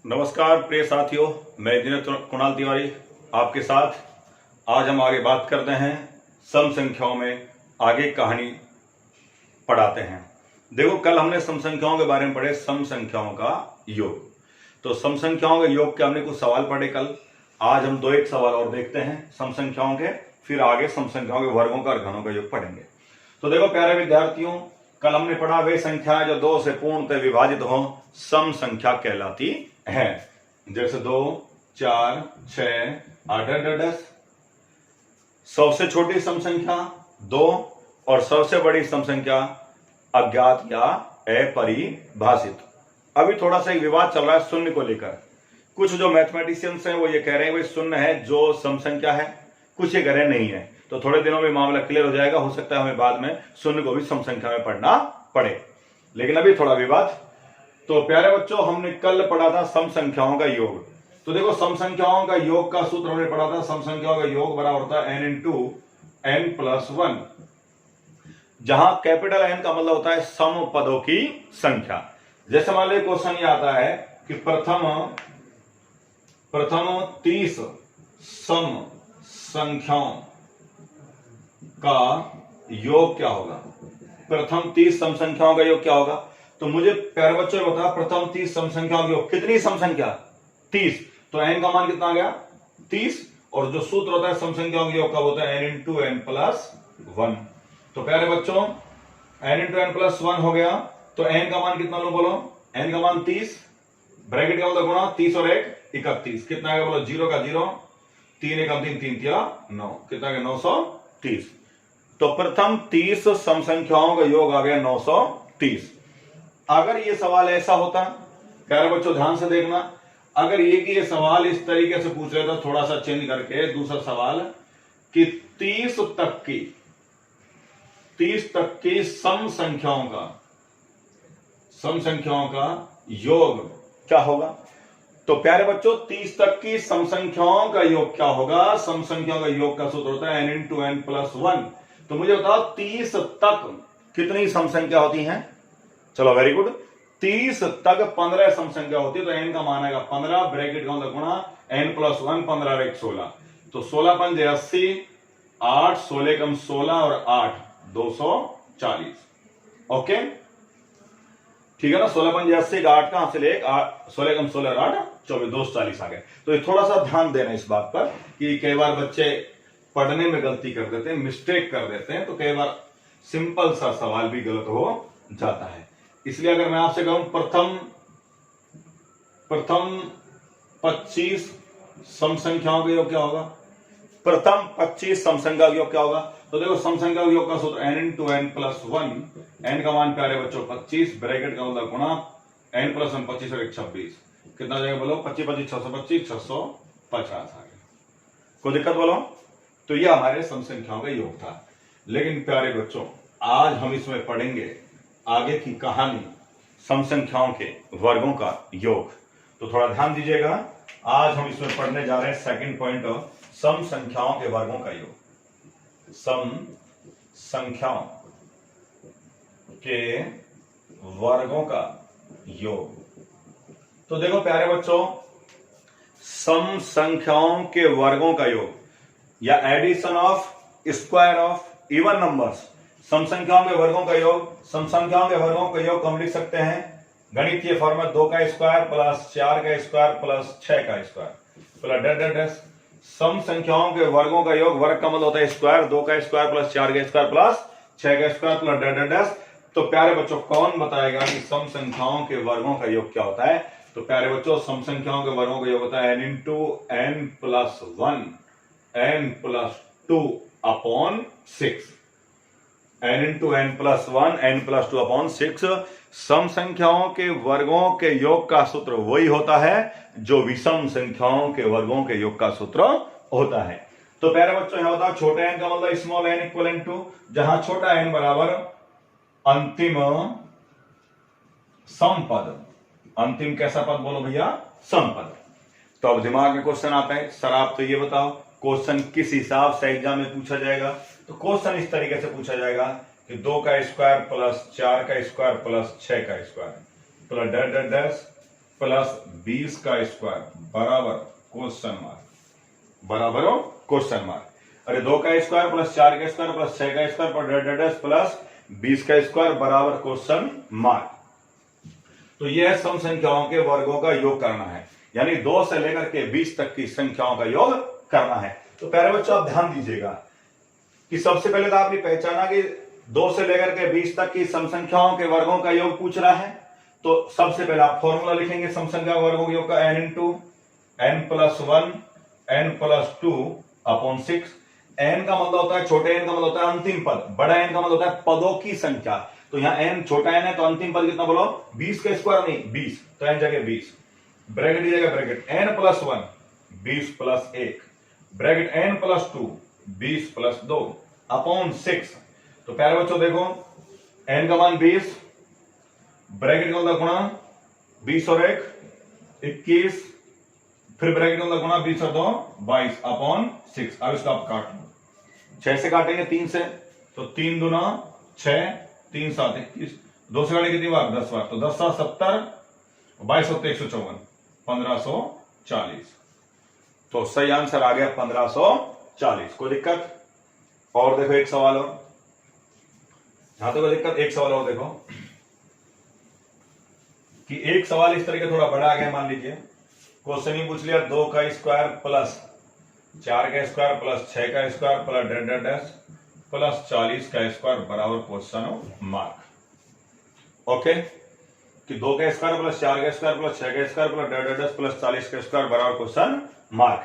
नमस्कार प्रिय साथियों, मैं इंजीनियर कुणाल तिवारी आपके साथ। आज हम आगे बात करते हैं सम संख्याओं में, आगे कहानी पढ़ाते हैं। देखो, कल हमने सम संख्याओं के बारे में पढ़े, सम संख्याओं का योग। तो सम संख्याओं के योग के हमने कुछ सवाल पढ़े कल। आज हम एक सवाल और देखते हैं सम संख्याओं के, फिर आगे सम संख्याओं के वर्गों का और घनों का योग पढ़ेंगे। तो देखो प्यारे विद्यार्थियों, कल हमने पढ़ा वे संख्याएं जो 2 से पूर्णतः विभाजित हो सम संख्या कहलाती है। जैसे 2, 4, 6, 8, 10। सबसे छोटी सम संख्या 2 और सबसे बड़ी सम संख्या अज्ञात या अपरिभाषित। अभी थोड़ा सा एक विवाद चल रहा है शून्य को लेकर। कुछ जो मैथमेटिशियंस हैं वो ये कह रहे हैं भाई शून्य है जो सम संख्या है, कुछ ये कह रहे हैं नहीं है। तो थोड़े दिनों में मामला क्लियर हो जाएगा। हो सकता है हमें बाद में शून्य को भी सम संख्या में पढ़ना पड़े, लेकिन अभी थोड़ा विवाद। तो प्यारे बच्चों, हमने कल पढ़ा था सम संख्याओं का योग। तो देखो, सम संख्याओं का योग का सूत्र हमने पढ़ा था। सम संख्याओं का योग बराबर होता है n इंटू n प्लस 1, जहां कैपिटल N का मतलब होता है सम पदों की संख्या। जैसे मान लो क्वेश्चन ये आता है कि प्रथम 30 सम संख्याओं का योग क्या होगा। प्रथम 30 सम संख्याओं का योग क्या होगा। तो मुझे प्यारे बच्चों ने बताया प्रथम 30 सम संख्याओं का योग। कितनी सम संख्या? 30। तो n का मान कितना आ गया? 30। और जो सूत्र होता है सम संख्याओं के योग का होता है n इंटू n प्लस 1। तो प्यारे बच्चों, n इंटू n प्लस 1 हो गया। तो n का मान कितना लो बोलो? n का मान 30, ब्रैकेट का मतलब गुणा 30 और 1 31। कितना आएगा बोलो? 0 का 0, 3 1 3 3 3 9। कितना आ गया? 930। तो प्रथम 30 सम संख्याओं का योग आ गया 930। अगर ये सवाल ऐसा होता, प्यारे बच्चों ध्यान से देखना, अगर ये सवाल इस तरीके से पूछ रहे था, थोड़ा सा चेंज करके दूसरा सवाल कि 30 तक की सम संख्याओं का योग क्या होगा। तो प्यारे बच्चों, 30 तक की सम संख्याओं का योग क्या होगा। सम संख्याओं का योग का सूत्र होता है n इंटू n प्लस 1। तो मुझे बताओ 30 तक कितनी सम संख्या होती हैं। चलो वेरी गुड। 30 तक 15 सम संख्या होती है। तो n का मान आएगा 15, ब्रैकेट का मतलब गुणा n प्लस 1, 15 और 1 16। तो 16 5 80, 8 16 कम 16 और 8 240। ओके, ठीक है ना। 16 5 80, 8 कहां से ले, 16 कम 16 और 8 24, 240 आ गए। तो ये थोड़ा सा ध्यान देना इस बात पर कि कई बार बच्चे पढ़ने में गलती कर देते हैं, मिस्टेक कर देते हैं। तो कई बार सिंपल सा सवाल भी गलत हो जाता है। इसलिए अगर मैं आपसे कहूं प्रथम 25 सम संख्याओं का योग क्या होगा। प्रथम 25 सम संख्या का योग क्या होगा। तो देखो, सम संख्या का योग का सूत्र n into n plus 1। n का मान प्यारे बच्चों 25, ब्रैकेट का मतलब गुणा n प्लस 1 25 और 1 26। कितना जाएगा बोलो? 25 25 625, 650 आ गया। कोई दिक्कत बोलो? तो यह हमारे सम संख्याओं का योग था। लेकिन प्यारे बच्चों, आज हम इसमें पढ़ेंगे आगे की कहानी सम संख्याओं के वर्गों का योग। तो थोड़ा ध्यान दीजिएगा। आज हम इसमें पढ़ने जा रहे हैं सेकंड पॉइंट, सम संख्याओं के वर्गों का योग। सम संख्याओं के वर्गों का योग। तो देखो प्यारे बच्चों, सम संख्याओं के वर्गों का योग या addition of square of even numbers, सम संख्याओं के वर्गों का योग। सम संख्याओं के वर्गों का योग हम लिख सकते हैं गणितीय फॉर्मूला 2 का स्क्वायर प्लस 4 का स्क्वायर प्लस 6 का स्क्वायर प्लस डैश। सम संख्याओं के वर्गों का योग, वर्ग का मतलब होता है स्क्वायर, 2 का स्क्वायर प्लस 4 का स्क्वायर प्लस 6 का स्क्वायर प्लस डैश। तो प्यारे बच्चों, कौन बताएगा कि सम संख्याओं के वर्गों का योग क्या होता है। तो प्यारे बच्चों, सम संख्याओं के वर्गों का योग होता है n into n plus 1, n plus 2 upon 6। n into n plus 1, n plus 2 upon 6। सम संख्याओं के वर्गों के योग का सूत्र वही होता है जो विषम संख्याओं के वर्गों के योग का सूत्र होता है। तो प्यारे बच्चों, यहां होता है छोटे n का मतलब स्मॉल n इक्वल टू, जहां छोटा n बराबर अंतिम सम पद। अंतिम कैसा पद बोलो भैया? सम पद। तो अब दिमाग में क्वेश्चन आता है, सर आप तो ये बताओ क्वेश्चन किस हिसाब से एग्जाम में पूछा जाएगा। तो क्वेश्चन इस तरीके से पूछा जाएगा कि 2 का स्क्वायर प्लस 4 का स्क्वायर प्लस 6 का square plus dash dash dash plus 20 का स्क्वायर बराबर क्वेश्चन मार्क, बराबर हो क्वेश्चन मार्क। अरे 2 का स्क्वायर प्लस 4 का स्क्वायर प्लस 6 का स्क्वायर प्लस 20 का स्क्वायर बराबर क्वेश्चन मार्क। तो यह सम संख्याओं के वर्गों का योग करना है, यानी 2 से लेकर के 20 तक की संख्याओं का योग करना है। तो प्यारे बच्चों आप ध्यान दीजिएगा कि सबसे पहले तो आपने पहचाना कि 2 से लेकर के 20 तक की सम संख्याओं के वर्गों का योग पूछ रहा है। तो सबसे पहले आप फॉर्मूला लिखेंगे सम संख्या वर्गों के योग का, n into n plus 1 n plus 2 upon 6। n का मतलब होता है, छोटे n का मतलब होता है अंतिम पद, बड़ा n का मतलब होता है पदों की संख्या। तो यहाँ n छोटा n है तो अंतिम पद कितना बोलो, 20 का स्क्वायर नहीं 20, तो n जगह 20, ब्रैकेट दीजिएगा bracket n plus 1 20 plus 1, bracket n plus 2 20 plus 2 upon 6। तो प्यारे बच्चों देखो n का मान 20, ब्रैकेट का मतलब गुणा 20 और 1 21, फिर ब्रैकेट का मतलब गुणा 20 और 2 22 अपॉन 6। अब इसको आप काट लो, 6 से काटेंगे 3 से, तो 3 दूना 6, 3 7 21, 2 से काटेंगे कितनी बार 10 बार, तो 10 7 70, 22 7 154, 1540। तो सही आंसर आ गया 1540। कोई दिक्कत? और देखो एक सवाल और, यहां तो कोई दिक्कत, एक सवाल और देखो कि एक सवाल इस तरह का थोड़ा बड़ा आ गया। मान लीजिए क्वेश्चन ही पूछ लिया 2 का स्क्वायर प्लस 4 का स्क्वायर प्लस 6 का square plus dead dash plus 40 का स्क्वायर बराबर क्वेश्चन मार्क। ओके, कि 2 का स्क्वायर प्लस 4 का स्क्वायर प्लस 6 का square plus dead dash plus 40 का स्क्वायर बराबर क्वेश्चन मार्क।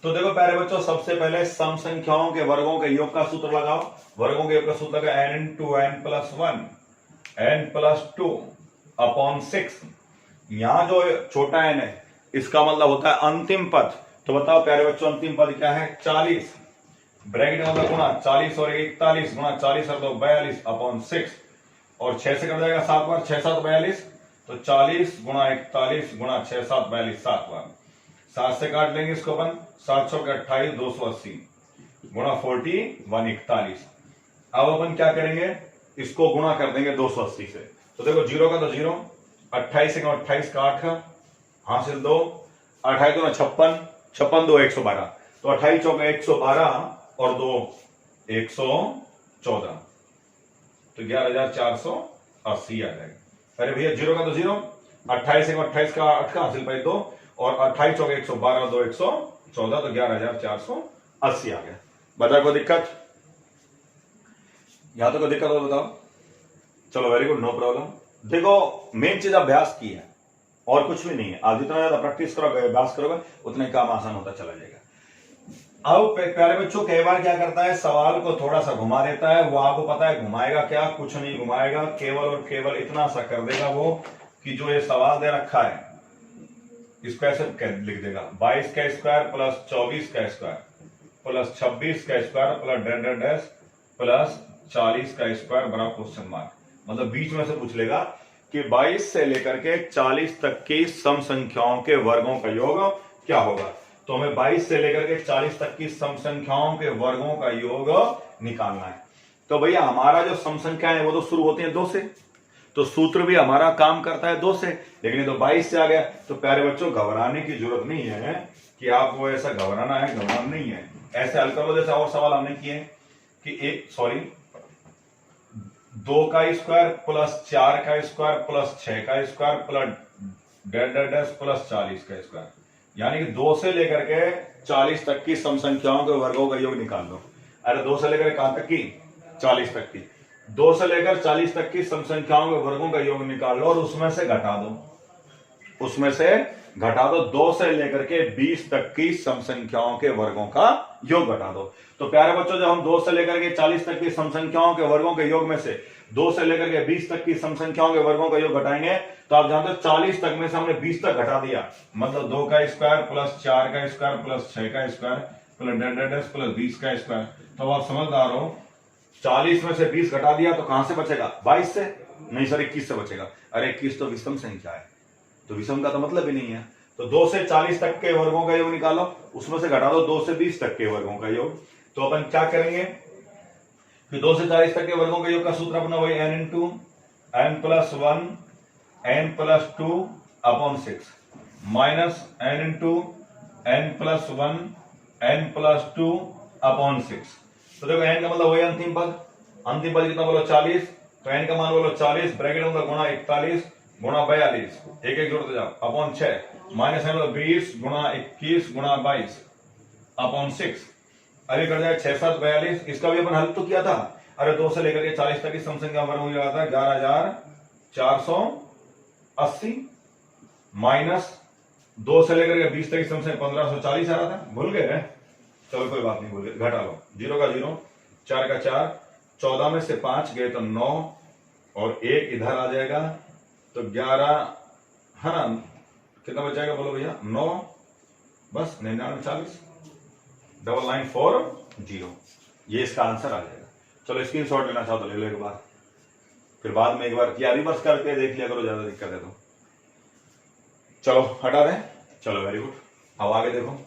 तो देखो प्यारे बच्चों सबसे पहले सम संख्याओं के वर्गों के योग का सूत्र लगाओ। वर्गों के योग का सूत्र लगा n into n plus 1 n plus 2 upon 6। यहां जो छोटा n है इसका मतलब होता है अंतिम पद। तो बताओ प्यारे बच्चों अंतिम पद क्या है, 40, ब्रैकेट मतलब गुणा 40 और 41 गुणा 40 और 2 42 अपॉन 6, और 6 से कट जाएगा 7 बार, 6 7 42, तो 40 गुणा 41 गुणा 6 7 42 7 बार, 7 से काट लेंगे इसको अपन, 7 6 के 28 280 गुणा 40 141। अब अपन क्या करेंगे, इसको गुणा कर देंगे 280 से। तो देखो 0 का तो 0, 28 से 28 का 8 हासिल 2, 28 2 56, 56 2 112, तो 28 चौका 112 और 2 114, तो 11480 आ जाएगा। अरे भैया 0 का तो 0, 28 से 28 का 8 का हासिल पाई 2, और 28 चौका 112 2 114, तो 11480 आ गया। बता कोई दिक्कत? यहां तो कोई दिक्कत हो बताओ? चलो वेरी गुड, नो प्रॉब्लम। देखो मेन चीज अभ्यास की है और कुछ भी नहीं है। आप जितना ज्यादा प्रैक्टिस करोगे अभ्यास करोगे उतने काम आसान होता चला जाएगा। अब प्यारे बच्चों कई बार क्या करता है, सवाल को थोड़ा सा घुमा देता है। वो आपको पता है घुमाएगा क्या, कुछ नहीं घुमाएगा, केवल और केवल इतना सा कर देगा वो कि जो ये सवाल दे रखा है इसको ऐसे लिख देगा, 22 का स्क्वायर प्लस 24 का स्क्वायर प्लस 26 का square plus dead dash plus 40 का स्क्वायर बराबर क्वेश्चन मार्क। मतलब बीच में से पूछ लेगा कि 22 से लेकर के 40 तक की सम संख्याओं के वर्गों का योग क्या होगा। तो हमें 22 से लेकर के 40 तक की सम संख्याओं के वर्गों का योग निकालना है। तो भैया हमारा जो सम संख्याएं है वो तो शुरू होती है 2 से, तो सूत्र भी हमारा काम करता है 2 से, लेकिन ये तो 22 से आ गया। तो प्यारे बच्चों घबराने की जरूरत नहीं है कि आपको ऐसा घबराना है, घबराना नहीं है। ऐसे हल कर लो जैसे और सवाल हमने किए कि 2 का स्क्वायर प्लस 4 का स्क्वायर प्लस 6 का square plus dead dash plus 40 का स्क्वायर, यानी कि 2 से लेकर के 40 तक की सम संख्याओं के वर्गों का योग निकाल लो। अरे 2 से लेकर कहां तक की, 40 तक की। 2 से लेकर 40 तक की सम संख्याओं के वर्गों का योग निकाल लो और उसमें से घटा दो, उसमें से घटा दो 2 से लेकर के 20 तक की सम संख्याओं के वर्गों का योग घटा दो। तो प्यारे बच्चों जब हम 2 से लेकर के 40 तक की सम संख्याओं के वर्गों के योग में से 2 से लेकर के 20 तक की सम संख्याओं के वर्गों का योग घटाएंगे, तो आप जानते हो 40 तक में से हमने 20 तक घटा दिया, मतलब 2 का स्क्वायर प्लस 4 का स्क्वायर प्लस 6 का square plus dead dash plus 20 का स्क्वायर। तो आप समझदार हो, 40 में से 20 घटा दिया तो कहां से बचेगा, 22 से नहीं सर 21 से बचेगा। अरे 21 तो विषम संख्या है, तो विषम का तो मतलब ही नहीं है। तो 2 से 40 तक के वर्गों का योग निकालो, उसमें से घटा दो 2 से 20 तक के वर्गों का योग। तो अपन क्या करेंगे कि 2 से 40 तक के वर्गों के योग का सूत्र अपना वही n into n plus 1 n plus 2 upon 6 minus n into n plus 1 n plus 2 upon 6। तो देखो n का मतलब वही अंतिम पद कितना बोलो 40, तो n का मान बोलो 40 ब्रैकेट में गुणा 41 गुणा 42 एक एक जोड़ते जाओ अपॉन 6 माइनस n मतलब 20 गुणा 21 गुणा 22 अपॉन 6। अभी कर जाए 6 7 42, इसका भी अपन हल तो किया था। अरे 2 से लेकर के 40 तक की सम संख्या वर्ग हो जाता है 11480 माइनस 2 से लेकर के 20 तक की सम संख्या 1540 आ रहा था, भूल गए? चलो कोई बात नहीं, भूल गए, घटा लो। 0 का 0, 4 का 4, 14 में से 5 गए तो 9 और 1 इधर आ जाएगा तो 11 है ना, कितना बच जाएगा बोलो भैया? 9 बस 9940 9940, ये इसका आंसर आ जाएगा। चलो स्क्रीनशॉट लेना चाहो तो ले लो एक बार, फिर बाद में एक बार या रिवर्स करके देख लिया करो, ज्यादा दिक्कत है तो। चलो हटा दें, चलो वेरी गुड। अब आगे देखो,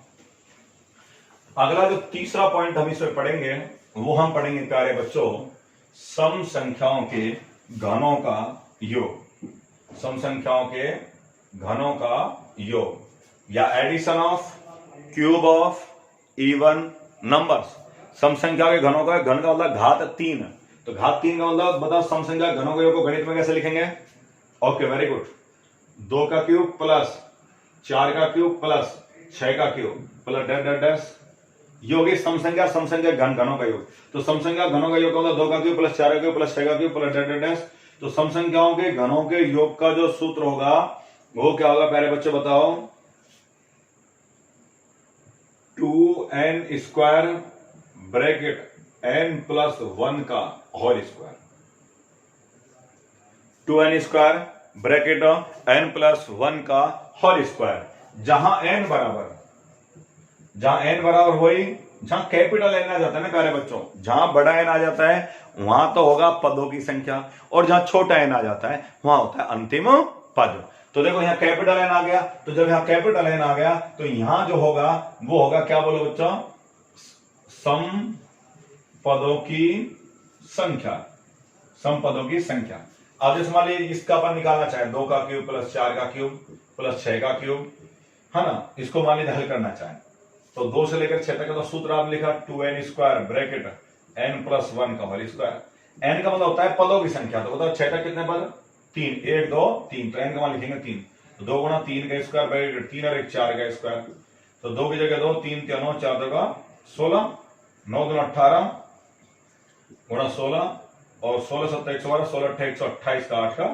अगला जो तीसरा पॉइंट हम इसमें पढ़ेंगे वो हम पढ़ेंगे प्यारे बच्चों सम संख्याओं के घनों का योग। सम संख्याओं के घनों का योग या addition of cube of even numbers. सम संख्या के घनों का, घन का मतलब घात 3, तो घात 3 का मतलब बताओ सम संख्या घनों के योग को गणित में कैसे लिखेंगे? ओके वेरी गुड, 2 का क्यूब प्लस 4 का क्यूब प्लस 6 का cube plus dash dash dash योग सम संख्या घन घनों का योग। तो सम संख्या घनों का योग का मतलब 2 का क्यूब प्लस 4 का क्यूब प्लस 6 का cube plus dash dash dash. तो सम संख्याओं के घनों के योग का जो सूत्र होगा वो क्या होगा प्यारे बच्चे बताओ? 2n square bracket n plus 1 का whole square, 2n square bracket n plus 1 का होल स्क्वायर। जहां n बराबर वही, जहां कैपिटल n आ जाता है ना प्यारे बच्चों, जहां बड़ा n आ जाता है वहां तो होगा पदों की संख्या, और जहां छोटा n आ जाता है वहां होता है अंतिम पद। तो देखो यहां कैपिटल n आ गया, तो जब यहां कैपिटल n आ गया तो यहां जो होगा वो होगा क्या बोलो बच्चों? सम पदों की संख्या, सम पदों की संख्या। अब जैसे मान लीजिए इसका अपन निकालना चाहे 2 का क्यूब प्लस 4 का क्यूब प्लस 6 का क्यूब, है ना, इसको मान लीजिए हल करना चाहे तो 2 से लेकर 6 तक का तो सूत्र आप लिखा 2n square bracket n plus 1 का होल स्क्वायर। n का मतलब होता है पदों की संख्या, तो बताओ 6 तक कितने पद? 3, 1 2 3, तो n का मान लिखेंगे 3, तो 2 गुणा 3 का स्क्वायर ब्रैकेट 3 और 1 4 का स्क्वायर, तो 2 की जगह 2, 3 3 9 4 2 का 16, 9 2 18 गुणा 16 और 16 7 112, 16 8 128 का 8 का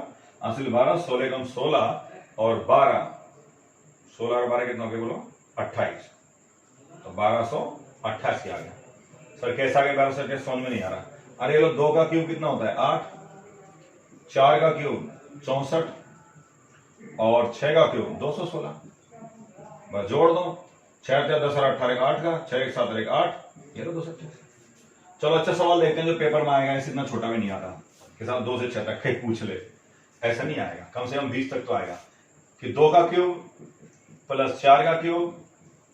हासिल 12, 16 कम 16 और 12, 16 और 12 कितना हो गया बोलो? 28, तो 1288 आ गया। सर कैसा आ गया 1288? समझ में नहीं आ रहा। अरे लो 2 का क्यूब कितना होता है? 8, 4 का क्यूब 64 और 6 का क्यूब 216, बस जोड़ दो, 6 10 और 18 का 8 का, 6 1 7 1 8, ये तो 228। चलो अच्छा सवाल देखते हैं जो पेपर में आएगा, इतना छोटा भी नहीं आता कि साहब 2 से 6 तक कहीं पूछ ले, ऐसा नहीं आएगा, कम से कम 20 तक तो आएगा कि 2 का क्यूब प्लस 4 का क्यूब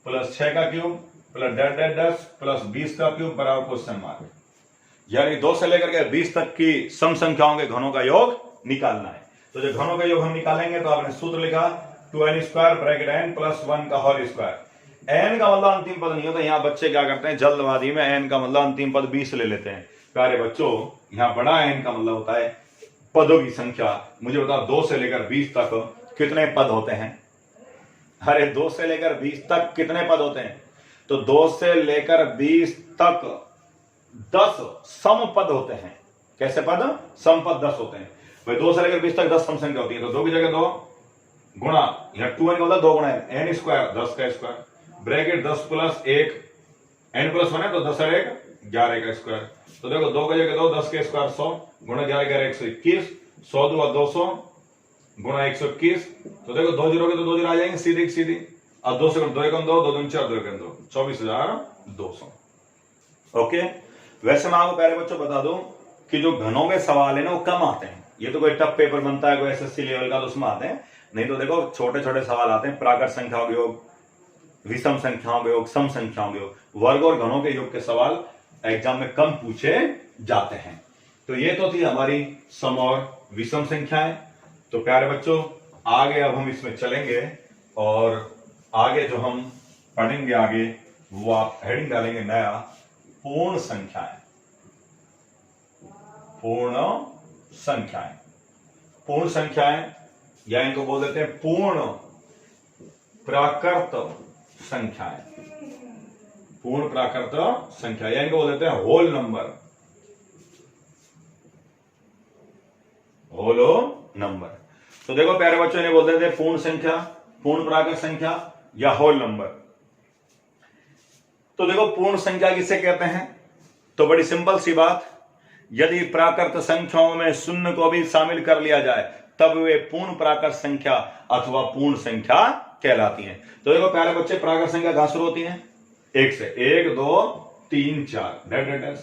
प्लस 6 का cube plus dash dash dash plus 20 का क्यूब बराबर क्वेश्चन मार्क। यानी 2 से लेकर के 20 तक की सम संख्याओं के घनों का योग निकालना है। तो जो घनों का योग हम निकालेंगे तो आपने सूत्र लिखा 2n square bracket n plus 1 का होल स्क्वायर। n का मतलब अंतिम पद नहीं होता, यहाँ बच्चे क्या करते हैं जल्दबाजी में n का मतलब अंतिम पद 20 ले लेते हैं। प्यारे बच्चों यहाँ बड़ा n का मतलब होता है पदों की संख्या। मुझे बताओ 2 से लेकर 20 तक कितने पद होते हैं? अरे 2 से लेकर 20 तक कितने पद होते हैं? तो 2 से लेकर 20 तक 10 सम पद होते हैं। कैसे पद? सम पद 10 होते हैं। भाई 2 से लेकर 20 तक 10 सम संख्या होती है, तो 2 की जगह 2 गुणा, यहाँ 2n का मतलब 2 गुणा n स्क्वायर 10 का square bracket 10 plus 1 n plus 1 है तो 10 और 1 11 का स्क्वायर। तो देखो 2 की जगह 2 10 के स्क्वायर 100 गुणा 11 11 121, 100 2 200 गुणा 121, तो देखो 2 जीरो के तो 2 जीरो आ जाएंगे सीधी सीधी। अब 2 से 2 एकम 2 2 दूनी 4 2 एकम 2 24,200। ओके, वैसे मैं आपको प्यारे बच्चों बता दूं कि जो घनों के सवाल है ना वो कम आते हैं। ये तो कोई टफ पेपर बनता है कोई एसएससी लेवल का तो उसमें आते हैं, नहीं तो देखो छोटे छोटे सवाल आते हैं। प्राकृत संख्याओं के योग, विषम संख्याओं के योग, सम संख्याओं के योग, वर्ग और घनों के योग के सवाल एग्जाम में कम पूछे जाते हैं। तो ये तो थी हमारी सम और विषम संख्याएं। तो प्यारे बच्चों आगे अब हम इसमें चलेंगे और आगे जो हम पढ़ेंगे आगे वो आप हेडिंग डालेंगे नया पूर्ण संख्याएं। पूर्ण संख्याएं, पूर्ण संख्याएं या इनको बोल देते हैं पूर्ण प्राकृत संख्याएं। पूर्ण प्राकृत संख्या या इनको बोल देते हैं होल नंबर। Whole number. तो देखो प्यारे बच्चों, ने बोल देते हैं पूर्ण संख्या, पूर्ण प्राकृत संख्या या होल नंबर। तो देखो पूर्ण संख्या किसे कहते हैं? तो बड़ी सिंपल सी बात, यदि प्राकृत संख्याओं में शून्य को भी शामिल कर लिया जाए तब वे पूर्ण प्राकृत संख्या अथवा पूर्ण संख्या कहलाती हैं। तो देखो प्यारे बच्चे, प्राकृत संख्या कहां शुरू होती है? 1 से। 1 2 3 4।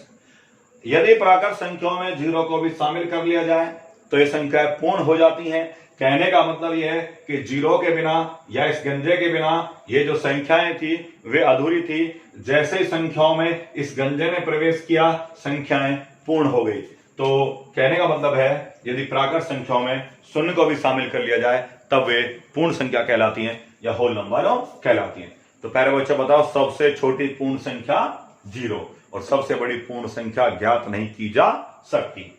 यदि प्राकृत संख्याओं में 0 को भी शामिल कर लिया जाए तो ये संख्याएं पूर्ण हो जाती हैं। कहने का मतलब यह है कि 0 के बिना या इस गंजे के बिना ये जो संख्याएं थी वे अधूरी थी। जैसे ही संख्याओं में इस गंजे ने प्रवेश किया, संख्याएं पूर्ण हो गई। तो कहने का मतलब है यदि प्राकृत संख्याओं में शून्य को भी शामिल कर लिया जाए तब वे पूर्ण संख्या कहलाती हैं या होल नंबर कहलाती हैं। तो प्यारे बच्चे बताओ, सबसे छोटी पूर्ण संख्या 0 और सबसे बड़ी पूर्ण संख्या ज्ञात नहीं की जा सकती।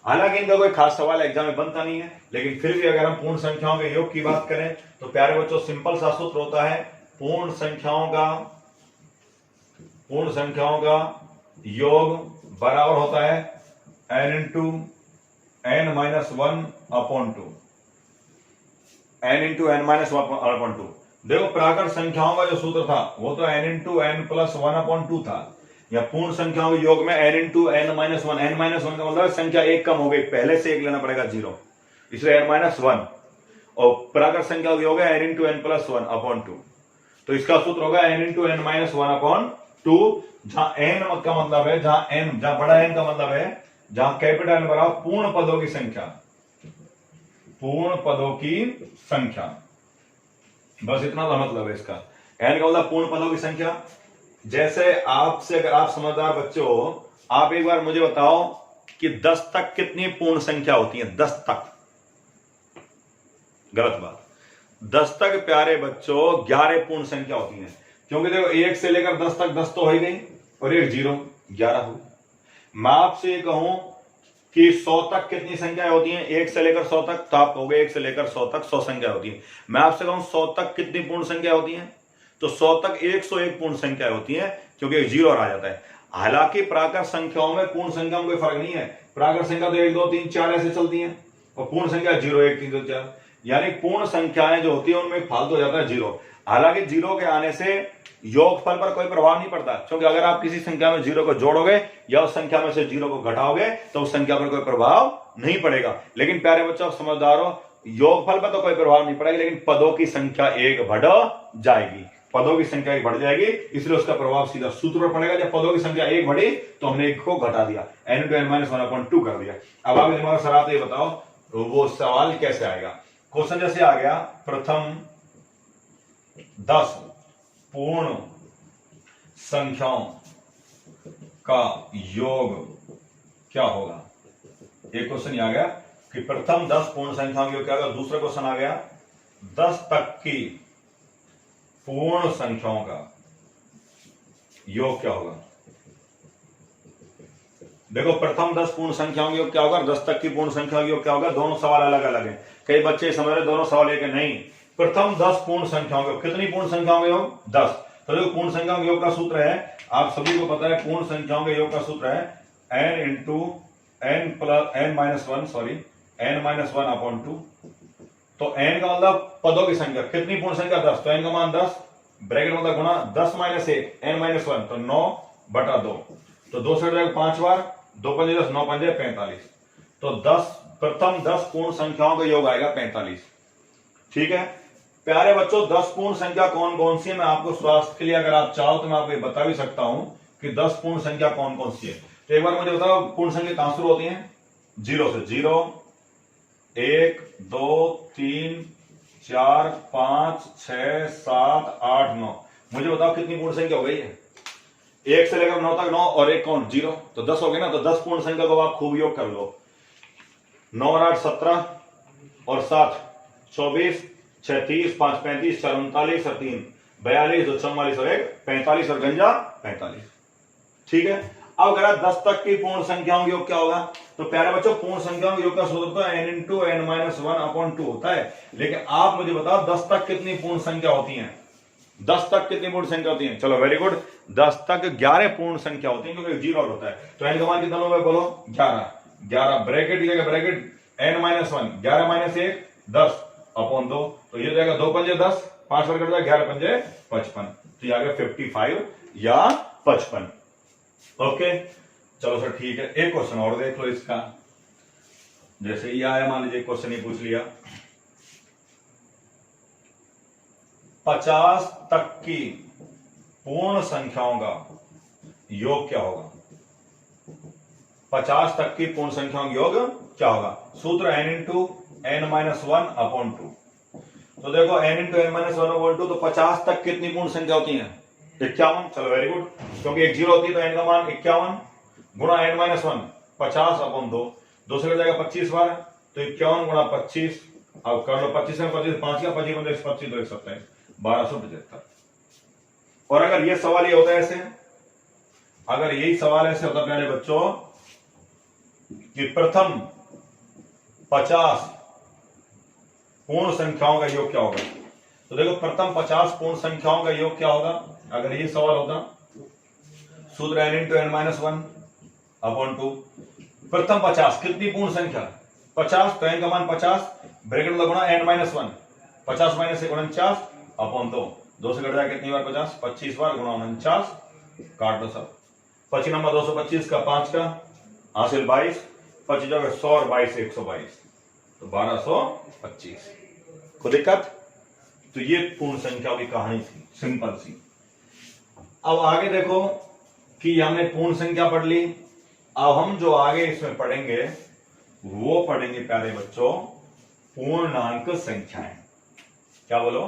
हालांकि इनका कोई खास सवाल एग्जाम में बनता नहीं है, लेकिन फिर भी अगर हम पूर्ण संख्याओं के योग की बात करें तो प्यारे बच्चों सिंपल सा सूत्र होता है, पूर्ण संख्याओं का योग बराबर होता है n into n minus 1 upon 2। n into n minus 1 upon 2। देखो प्राकृत संख्याओं का जो सूत्र था वो तो n into n plus 1 upon 2 था। या पूर्ण संख्याओं के योग में n into n minus 1। n minus 1 का मतलब संख्या एक कम हो गई, पहले से एक लेना पड़ेगा 0, इसलिए n माइनस 1। और प्राकृत संख्या का योग है n into n plus 1 upon 2। तो इसका सूत्र होगा n into n minus 1 upon 2, जहां n का मतलब है, जहां बड़ा n का मतलब है, जहां कैपिटल n बराबर पूर्ण पदों की संख्या। पूर्ण पदों की संख्या, बस इतना तो मतलब है इसका। n का मतलब पूर्ण पदों की संख्या। जैसे आपसे, अगर आप समझदार बच्चे हो, आप एक बार मुझे बताओ कि 10 तक कितनी पूर्ण संख्या होती है? 10 तक, गलत बात। 10 तक प्यारे बच्चों 11 पूर्ण संख्या होती है, क्योंकि देखो 1 से लेकर 10 तक 10 तो हो ही गई और एक 0, 11 हो। मैं आपसे ये कहूं कि 100 तक कितनी संख्याएं होती हैं? 1 से लेकर 100 तक, तो आप कहोगे 1 से लेकर 100 तक 100 संख्या होती है। मैं आपसे कहूं 100 तक कितनी पूर्ण संख्या होती है? तो 100 तक 101 पूर्ण संख्या होती है, क्योंकि एक 0 और आ जाता है। हालांकि प्राकृत संख्याओं में पूर्ण संख्या में कोई फर्क नहीं है। प्राकृत संख्या तो 1 2 3 4 ऐसे चलती हैं और पूर्ण संख्या 0 1 3 2 4, यानी पूर्ण संख्याएं जो होती है उनमें फालतू हो जाता है 0। हालांकि 0 के आने से योगफल पर कोई प्रभाव नहीं पड़ता, क्योंकि अगर आप किसी संख्या में 0 को जोड़ोगे या उस संख्या में से 0 को घटाओगे तो उस संख्या पर कोई प्रभाव नहीं पड़ेगा। लेकिन प्यारे बच्चों समझदार हो, योगफल पर तो कोई प्रभाव नहीं पड़ेगा, लेकिन पदों की संख्या 1 बढ़ जाएगी। पदों की संख्या 1 बढ़ जाएगी, इसलिए उसका प्रभाव सीधा सूत्र पर पड़ेगा। जब पदों की संख्या 1 बढ़ी तो हमने 1 को घटा दिया, n into n minus 1 upon 2 कर दिया। अब आप दिमाग सर आते बताओ वो सवाल कैसे आएगा। क्वेश्चन जैसे आ गया, प्रथम 10 पूर्ण संख्याओं का योग क्या होगा। एक क्वेश्चन आ गया कि प्रथम 10 पूर्ण संख्याओं का योग क्या होगा। दूसरा क्वेश्चन आ गया 10 तक की पूर्ण संख्याओं का योग क्या होगा। देखो प्रथम 10 पूर्ण संख्याओं का योग क्या होगा, 10 तक की पूर्ण संख्या का योग क्या होगा। दोनों सवाल अलग अलग हैं। कई बच्चे समझ रहे दोनों सवाल एक है, नहीं। प्रथम 10 पूर्ण संख्याओं का, कितनी पूर्ण संख्याओं का योग? 10। तो जो पूर्ण संख्याओं के योग का सूत्र है, आप सभी को पता है, पूर्ण संख्याओं के योग का सूत्र है n into n minus 1 upon 2। तो n का मतलब पदों की संख्या, कितनी पूर्ण संख्या? 10। तो n का मान 10, ब्रैकेट मतलब गुणा 10 माइनस 1 n माइनस 1, तो 9/2। तो 2 से 5 बार, 2 5 10, 9 5 45। तो 10 प्रथम 10 पूर्ण संख्याओं का योग आएगा 45। ठीक है प्यारे बच्चों, 10 पूर्ण संख्या कौन कौन सी है, मैं आपको स्वास्थ्य के लिए अगर आप चाहो तो मैं आपको बता भी सकता हूं कि 10 पूर्ण संख्या कौन कौन सी है। तो एक बार मुझे बताओ पूर्ण संख्या कहां शुरू होती है? 0 से। 0 1 2 3 4 5 6 7 8 9। मुझे बताओ कितनी पूर्ण संख्या हो गई है? 1 से लेकर 9 तक 9 और 1 कौन? 0। तो 10 हो गए ना। तो 10 पूर्ण संख्या को आप खूब योग कर लो। 9 और 8 17 और 7 24, 36, 5 35, 4 39 और 3 42, 2 44 और 1 45 और गंजा 45। ठीक है, अब अगर 10 तक की पूर्ण संख्याओं का योग क्या होगा? तो प्यारे बच्चों, पूर्ण संख्याओं के योग का सूत्र तो n इंटू n माइनस 1/2 होता है। लेकिन आप मुझे बताओ 10 तक कितनी पूर्ण संख्या होती हैं? 10 तक कितनी पूर्ण संख्या होती है? चलो वेरी गुड, 10 तक 11 पूर्ण संख्या होती है, क्योंकि जीरो होता है। तो n का मान कितना होगा बोलो? 11। 11 ब्रैकेट लिखेगा, bracket n minus 1, 11 minus 1 10 upon 2, तो ये जाएगा 2 पंजे 10, 5 बार कट जाएगा 11 पंजे 55, तो ये आ गया 55 या 55। ओके चलो सर ठीक है, एक क्वेश्चन और देख लो इसका। जैसे ये आया, मान लीजिए क्वेश्चन ही पूछ लिया, 50 तक की पूर्ण संख्याओं का योग क्या होगा? 50 तक की पूर्ण संख्याओं का योग क्या होगा? सूत्र n इंटू n माइनस 1/2। तो देखो n इंटू n माइनस 1/2, तो 50 तक कितनी पूर्ण संख्या होती है? 51। चलो वेरी गुड, क्योंकि एक जीरो होती है तो n का मान 51 गुणा n माइनस 1 50/2, 2 से जाएगा 25 बार, तो 51 गुणा 25, अब कर लो 25 में 25 5 का 25 25 तो 127, 1275। और अगर ये सवाल ये होता है ऐसे, अगर यही सवाल ऐसे होता प्यारे बच्चों कि प्रथम 50 पूर्ण संख्याओं का योग क्या होगा? तो देखो प्रथम 50 पूर्ण संख्याओं का योग क्या होगा अगर ये सवाल होता? सूत्र n इंटू n माइनस 1/2। प्रथम 50 कितनी पूर्ण संख्या? 50, तो n का मान 50 ब्रैकेट में गुणा n माइनस 1, 50 माइनस 1 49/2, 2 से कट जाएगा कितनी बार? 50, 25 बार गुणा 49, काट दो सब, 25 नंबर 225 का 5 का हासिल 22, 25 जगह 100 और 22 122, तो 1225। कोई दिक्कत? तो ये पूर्ण संख्या की कहानी थी, सिंपल सी। अब आगे देखो कि हमने पूर्ण संख्या पढ़ ली, अब हम जो आगे इसमें पढ़ेंगे वो पढ़ेंगे प्यारे बच्चों पूर्णांक संख्याएं। क्या बोलो?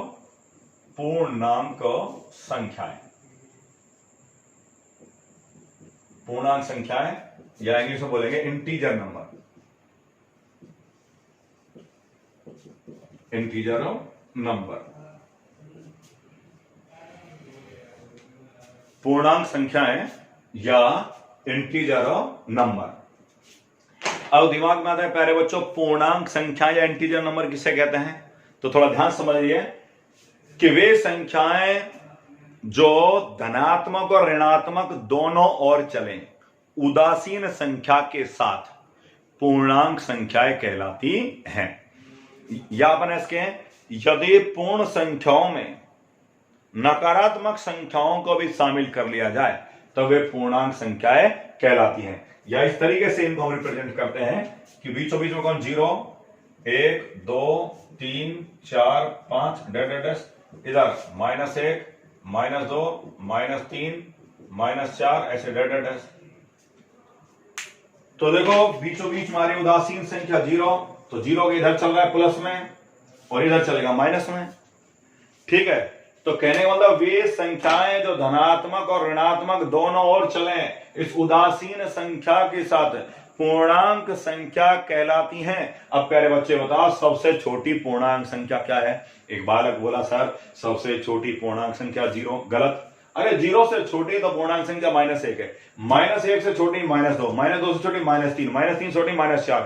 पूर्णांक संख्याएं। पूर्णांक संख्याएं या इंग्लिश में बोलेंगे इंटीजर नंबर। इंटीजर नंबर, पूर्णांक संख्याएं या इंटीजर नंबर। अब दिमाग में आता है प्यारे बच्चों पूर्णांक संख्या या इंटीजर नंबर किसे कहते हैं? तो थोड़ा ध्यान समझिए कि वे संख्याएं जो धनात्मक और ऋणात्मक दोनों ओर चलें, उदासीन संख्या के साथ पूर्णांक संख्याएं कहलाती हैं। या अपन इसके यदि पूर्ण संख्याओं में नकारात्मक संख्याओं को भी शामिल कर लिया जाए तो वे पूर्णांक संख्याएं कहलाती हैं। या इस तरीके से इनको हम रिप्रेजेंट करते हैं कि बीचों बीच में कौन 0 1 2 3 4 5 डैश, इधर -1 -2 -3 -4 ऐसे डैश। तो देखो बीचों बीच हमारी उदासीन संख्या 0, तो 0 के इधर चल रहा है प्लस में और इधर चलेगा माइनस में। ठीक है, तो कहने का मतलब वे संख्याएं जो धनात्मक और ऋणात्मक दोनों ओर चलें, इस उदासीन संख्या के साथ पूर्णांक संख्या कहलाती हैं। अब प्यारे बच्चे बताओ सबसे छोटी पूर्णांक संख्या क्या है? एक बालक बोला सर सबसे छोटी पूर्णांक संख्या 0। गलत। अरे 0 से छोटी तो पूर्णांक संख्या -1 है, -1 से छोटी -2, -2 से छोटी -3, -3 से छोटी -4,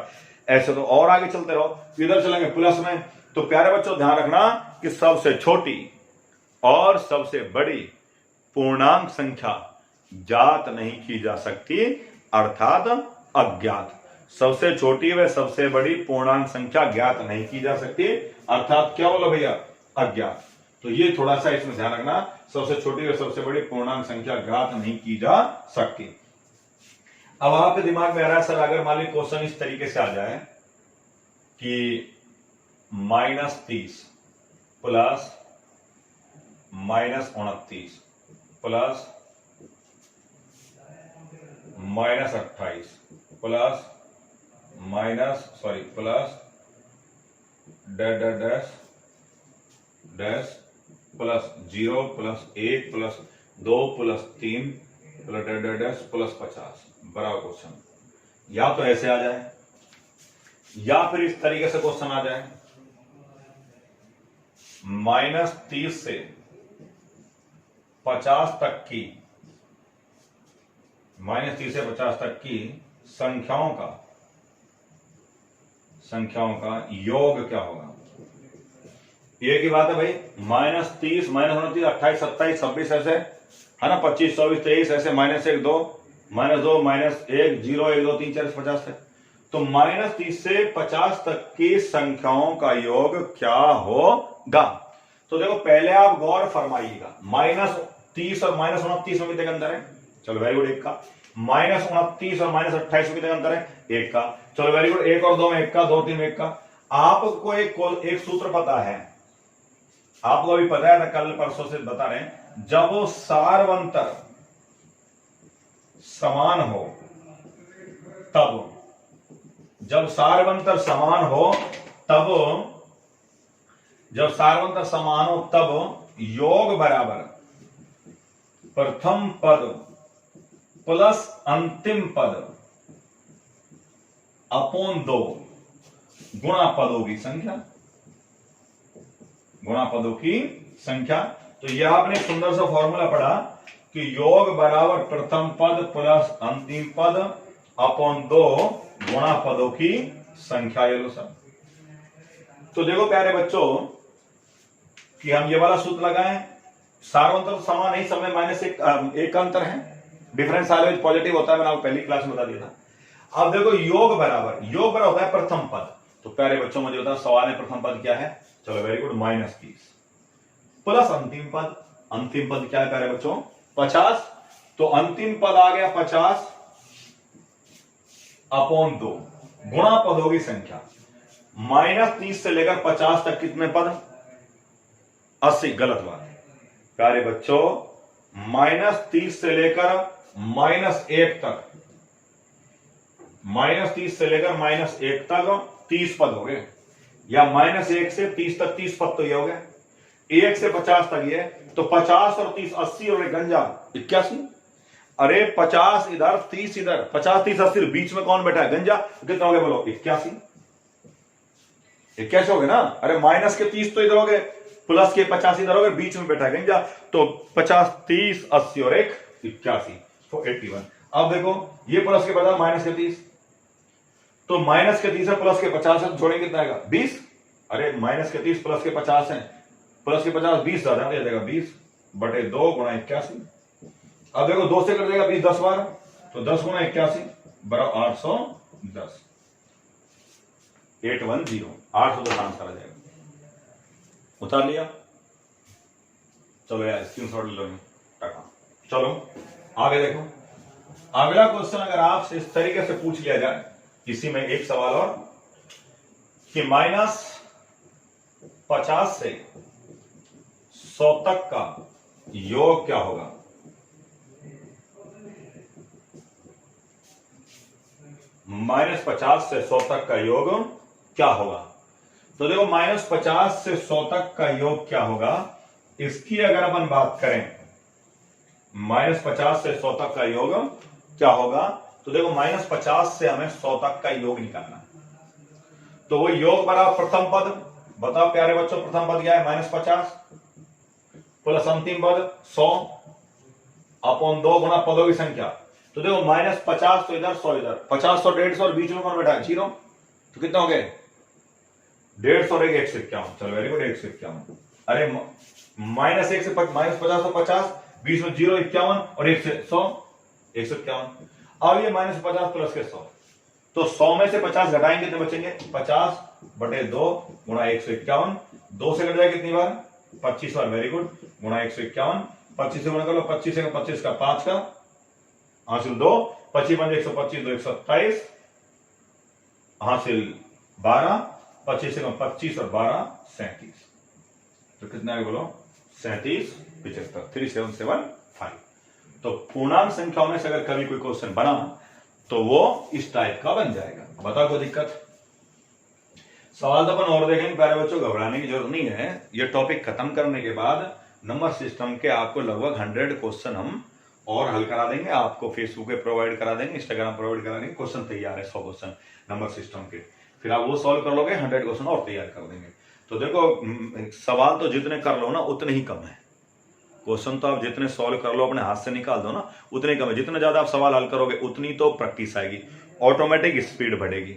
ऐसे तो और आगे चलते रहो, इधर चलेंगे प्लस में। तो प्यारे बच्चों ध्यान रखना कि सबसे छोटी और सबसे बड़ी पूर्णांक संख्या ज्ञात नहीं की जा सकती, अर्थात अज्ञात। सबसे छोटी व सबसे बड़ी पूर्णांक संख्या ज्ञात नहीं की जा सकती, अर्थात क्या बोलो भैया? अज्ञात। तो ये थोड़ा सा इसमें ध्यान रखना, सबसे छोटी व सबसे बड़ी पूर्णांक संख्या ज्ञात नहीं की जा सकती। अब आपके दिमाग में आ रहा है सर अगर मान ली क्वेश्चन इस तरीके से आ जाए कि -30 plus -29 plus -28 plus plus dash plus 0 plus 1 plus 2 plus 3 plus dash plus 50 बराबर क्वेश्चन। या तो ऐसे आ जाए या फिर इस तरीके से क्वेश्चन आ जाए -30 से 50 तक की, -30 से 50 तक की संख्याओं का योग क्या होगा? ये की बात है भाई, -30, -29, 28, 27, 26 ऐसे है ना, 25, 24, 23 ऐसे, -1, 2, -2, -1, 0, 1, 2, 3, 4, 50 है। तो -30 से 50 तक की संख्याओं का योग क्या होगा? तो देखो पहले आप गौर फरमाइएगा, -30 और -29 में कितने का अंतर है? चलो वेरी गुड, 1 का। -29 और -28 में कितने का अंतर है? 1 का। चलो वेरी गुड, 1 और 2 में 1 का, 2 3 में 1 का। आपको एक सूत्र पता है, आपको अभी पता है ना, कल परसों से बता रहे हैं, जब वो सारवंतर समान हो तब, जब सारवंतर समान हो तब योग बराबर प्रथम पद प्लस अंतिम पद अपॉन 2 गुणा पदों की संख्या। तो यह आपने सुंदर सा फॉर्मूला पढ़ा कि योग बराबर प्रथम पद प्लस अंतिम पद अपॉन 2 गुणा पदों की संख्या। ये लो सब। तो देखो प्यारे बच्चों कि हम ये वाला सूत्र लगाएं, सारवंतर समान नहीं, सब में -1 का अंतर है, डिफरेंस ऑलवेज पॉजिटिव होता है, मैंने आपको पहली क्लास में बता दिया था। अब देखो योग बराबर होता है प्रथम पद। तो प्यारे बच्चों मुझे बताओ सवाल है प्रथम पद क्या है? चलो वेरी गुड, -30 प्लस अंतिम पद क्या है प्यारे बच्चों? 50। तो अंतिम पद आ गया 50 अपॉन 2 गुणा पदों की संख्या। -30 से लेकर 50 तक कितने पद? 80। गलत बात है प्यारे बच्चों, -30 से लेकर -1 तक, -30 से लेकर -1 तक 30 पद हो गए, या -1 से 30 तक 30 पद तो ये हो गए, 1 से 50 तक ये, तो 50 और 30 80 और गंजा 81। अरे 50 इधर 30 इधर, 50 30 80, बीच में कौन बैठा है? गंजा। कितना हो गया बोलो? 81। 81 हो गए ना। अरे माइनस के 30 तो इधर हो गए, प्लस के 50 इधर हो गए, बीच में बैठा है गंजा। तो 50 30 80 और 1 81, तो 81। अब देखो ये प्लस के 50 माइनस के 30, तो माइनस के 30 है प्लस के 50 है, तो छोड़ेंगे कितना आएगा? 20। अरे माइनस के 30 प्लस के 50 है, प्लस के 50 20 ज्यादा दे देगा, 20/2 गुणा 81। अब देखो 2 से कर देगा 20 10 बार, तो 10 गुणा 81 बराबर 810। 810 810 आंसर आ जाएगा। उतार लिया? चलो यार स्क्रीनशॉट ले लो। चलो आगे देखो, अगला क्वेश्चन अगर आपसे इस तरीके से पूछ लिया जाए, इसी में एक सवाल और, कि -50 से 100 तक का योग क्या होगा? -50 से 100 तक का योग क्या होगा? तो देखो -50 से 100 तक का योग क्या होगा, इसकी अगर अपन बात करें, -50 से 100 तक का योग क्या होगा, तो देखो -50 से हमें 100 तक का योग निकालना है। तो वो योग बराबर प्रथम पद, बताओ प्यारे बच्चों प्रथम पद क्या है? -50 प्लस अंतिम पद 100 अपॉन 2 गुणा पदों की संख्या। तो देखो -50 तो इधर, 100 इधर, 50 और 150 और बीच में कौन बैठा है? 0। तो कितना हो गए? 150 और 151। चलो वेरी गुड, 151। अरे -1 से -50 तो 50, बीच में 0 51 और 1 से 100 151। अब ये -50 प्लस के 100, तो 100 में से 50 घटाएंगे कितने बचेंगे? 50/2 गुणा 151। 2 से कट जाए कितनी बार? 25 बार। वेरी गुड, गुणा 151। 25 से गुणा कर लो, 25 से 25 का 5 का हासिल 2, 25 बन 125 2 127 हासिल 12, 25 से 25 और 12 37। तो कितना है बोलो? 37 75 3775। तो पूर्णांक संख्याओं में से अगर कभी कोई क्वेश्चन बना तो वो इस टाइप का बन जाएगा। बताओ कोई दिक्कत? सवाल तो अपन और देखेंगे प्यारे बच्चों, घबराने की जरूरत नहीं है। ये टॉपिक खत्म करने के बाद नंबर सिस्टम के आपको लगभग 100 क्वेश्चन हम और हल करा देंगे, आपको फेसबुक पे प्रोवाइड करा देंगे, इंस्टाग्राम प्रोवाइड करा देंगे। क्वेश्चन तैयार है 100 क्वेश्चन नंबर सिस्टम के, फिर आप वो सॉल्व कर लोगे, 100 क्वेश्चन और तैयार कर देंगे। तो देखो सवाल तो जितने कर लो ना उतने ही कम है, क्वेश्चन तो आप जितने सॉल्व कर लो अपने हाथ से निकाल दो ना उतने कम है, जितने ज्यादा आप सवाल हल करोगे उतनी तो प्रैक्टिस आएगी, ऑटोमेटिक स्पीड बढ़ेगी।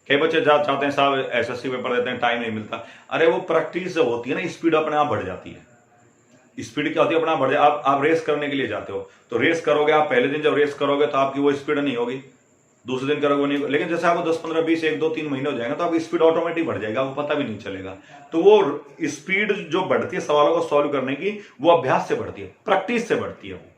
कई बच्चे चाहते हैं साहब एसएससी पेपर देते हैं टाइम नहीं मिलता, अरे वो प्रैक्टिस जो होती है ना स्पीड अपने आप बढ़ जाती है। स्पीड क्या होती है अपने आप बढ़ जाए। आप रेस करने के लिए जाते हो तो रेस करोगे, आप पहले दिन जब रेस करोगे तो आपकी वो स्पीड नहीं होगी, दूसरे दिन करोगे नहीं, लेकिन जैसे आपको 10 15 20 1 2 3 महीने हो जाएंगे तो आपकी स्पीड ऑटोमेटिक बढ़ जाएगा, आपको पता भी नहीं चलेगा। तो वो स्पीड जो बढ़ती है सवालों को सॉल्व करने की वो अभ्यास से बढ़ती है, प्रैक्टिस से बढ़ती है।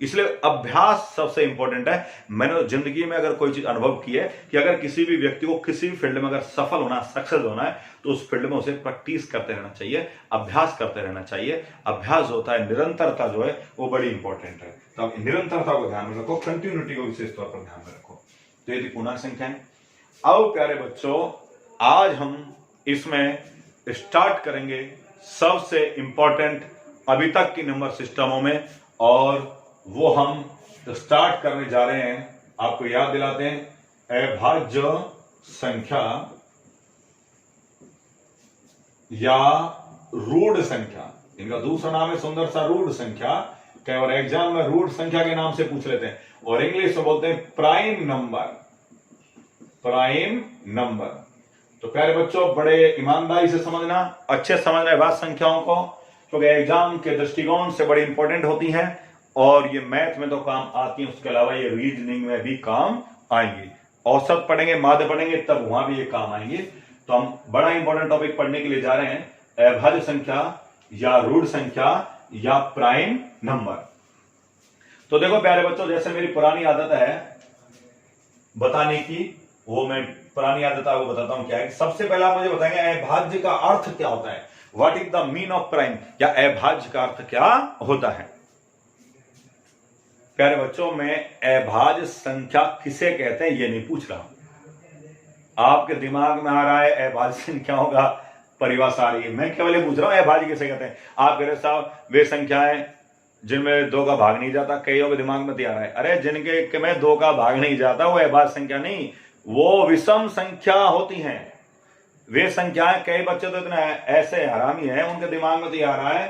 इसलिए अभ्यास सबसे इंपॉर्टेंट है। मैंने जिंदगी में अगर कोई चीज अनुभव की है कि अगर किसी भी व्यक्ति को किसी भी फील्ड में अगर सफल होना सक्सेस होना है तो उस फील्ड में उसे प्रैक्टिस करते रहना चाहिए, अभ्यास करते रहना चाहिए। अभ्यास होता है, निरंतरता जो है वो बड़ी इंपॉर्टेंट है। तो निरंतरता को ध्यान में रखो, कंटिन्यूटी को विशेष तौर पर ध्यान में रखो। तो ये थी पूर्णांक संख्याएं। अब प्यारे बच्चों आज हम इसमें स्टार्ट करेंगे सबसे इंपॉर्टेंट अभी तक की नंबर सिस्टमों में, और वो हम स्टार्ट करने जा रहे हैं। आपको याद दिलाते हैं अभाज्य संख्या या रूढ़ संख्या, इनका दूसरा नाम है सुंदर सा रूढ़ संख्या। कई बार एग्जाम में रूढ़ संख्या के नाम से पूछ लेते हैं, और इंग्लिश में बोलते हैं प्राइम नंबर, प्राइम नंबर। तो प्यारे बच्चों बड़े ईमानदारी से समझना, अच्छे समझना अभाज्य संख्याओं को, क्योंकि एग्जाम के दृष्टिकोण से बड़ी इंपॉर्टेंट होती हैं और ये मैथ में तो काम आती है, उसके अलावा ये रीजनिंग में भी काम आएंगी। औसत पढ़ेंगे, माध्य पढ़ेंगे तब वहां भी ये काम आएंगे। तो हम बड़ा इंपॉर्टेंट टॉपिक पढ़ने के लिए जा रहे हैं अभाज्य संख्या या रूढ़ संख्या या प्राइम नंबर। तो देखो प्यारे बच्चों जैसे मेरी पुरानी आदत है बताने की, वो मैं पुरानी आदत है वो बताता हूं क्या है। सबसे पहले आप मुझे बताएंगे अभाज्य का अर्थ क्या होता है, what is the mean of prime, या अभाज्य का अर्थ क्या होता है। प्यारे बच्चों मैं अभाज्य संख्या किसे कहते हैं ये नहीं पूछ रहा, आपके दिमाग में आ रहा है अभाज्य संख्याओं का परिभाषा आ रही है, मैं केवल ये पूछ रहा हूं अभाज्य किसे कहते हैं। आप कह रहे साहब वे संख्याएं जिनमें 2 का भाग नहीं जाता, कईयों के दिमाग में तैयार है, अरे जिनके में 2 का भाग नहीं जाता वो अभाज्य संख्या नहीं, वो विषम संख्या होती हैं। वे संख्याएं, कई बच्चे तो इतने ऐसे हरामी हैं उनके दिमाग में तो आ रहा है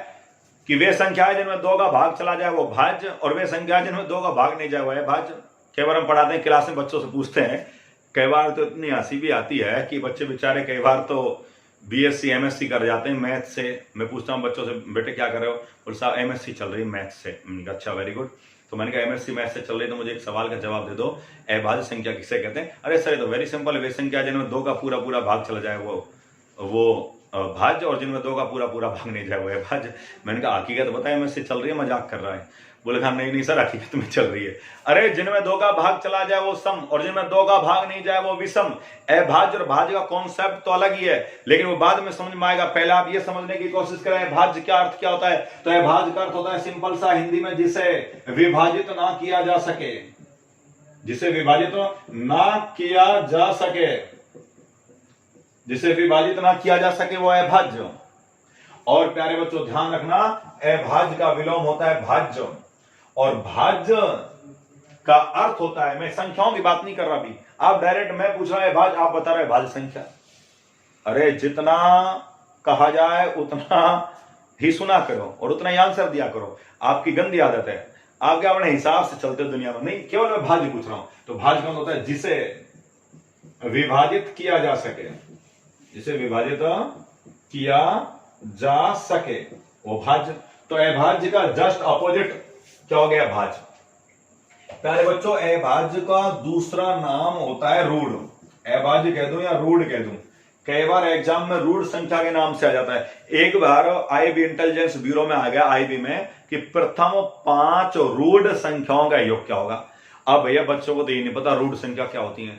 कि वे संख्याएं जिनमें 2 का भाग चला जाए वो भाज्य, और वे संख्याएं जिनमें 2 का भाग नहीं जाए वो अभाज्य। कई बार हम पढ़ाते हैं क्लास में बच्चों से पूछते हैं, कई बार तो इतनी हंसी भी आती है कि बच्चे बेचारे कई बार तो बीएससी एमएससी कर जाते हैं मैथ से। मैं पूछता हूँ बच्चों से बेटे क्या कर रहे हो, बोले साहब एमएससी चल रही है मैथ से। मैंने कहा अच्छा वेरी गुड। तो मैंने कहा एमएससी मैथ से चल रही है तो मुझे एक सवाल का जवाब दे दो, अभाज्य संख्या किसे कहते हैं। अरे सर ये तो वेरी सिंपल है, वे संख्या जिनमें 2 का पूरा पूरा भाग चला जाए वो भाज्य, और जिनमें 2 का पूरा पूरा भाग नहीं जाए वो अभाज्य। मैंने कहा हकीकत बताया एमएससी चल रही है, मजाक कर रहा है। बोले कहा नहीं सर हकीकत में चल रही है। अरे जिनमें 2 का भाग चला जाए वो सम, और जिनमें 2 का भाग नहीं जाए वो विषम। अभाज्य और भाज्य का कॉन्सेप्ट तो अलग ही है, लेकिन वो बाद में समझ में आएगा। पहले आप ये समझने की कोशिश करें अभाज्य का अर्थ क्या होता है। तो अभाज्य का अर्थ होता है सिंपल सा हिंदी में जिसे विभाजित ना किया जा सके, जिसे विभाजित ना किया जा सके, जिसे विभाजित ना किया जा सके वो अभाज्य। और प्यारे बच्चों ध्यान रखना अभाज्य का विलोम होता है भाज्य, और भाज्य का अर्थ होता है, मैं संख्याओं की बात नहीं कर रहा अभी, आप डायरेक्ट मैं पूछ रहा है भाज्य, आप बता रहे भाज्य संख्या। अरे जितना कहा जाए उतना ही सुना करो और उतना ही आंसर दिया करो, आपकी गंदी आदत है। आप क्या अपने हिसाब से चलते हो दुनिया में, नहीं केवल मैं भाज्य पूछ रहा हूं। तो भाज्य कौन होता है, जिसे विभाजित किया जा सके, जिसे विभाजित किया जा सके वो भाज्य। तो अभाज्य का जस्ट अपोजिट क्या हो गया, भाज्य। प्यारे बच्चों अभाज्य का दूसरा नाम होता है रूढ़। अभाज्य कह दूं या रूढ़ कह दूं, कई बार एग्जाम में रूढ़ संख्या के नाम से आ जाता है। एक बार आईबी इंटेलिजेंस ब्यूरो में आ गया आईबी में कि प्रथम 5 रूढ़ संख्याओं का योग क्या होगा। अब भैया बच्चों को तो ये नहीं पता रूढ़ संख्या क्या होती है।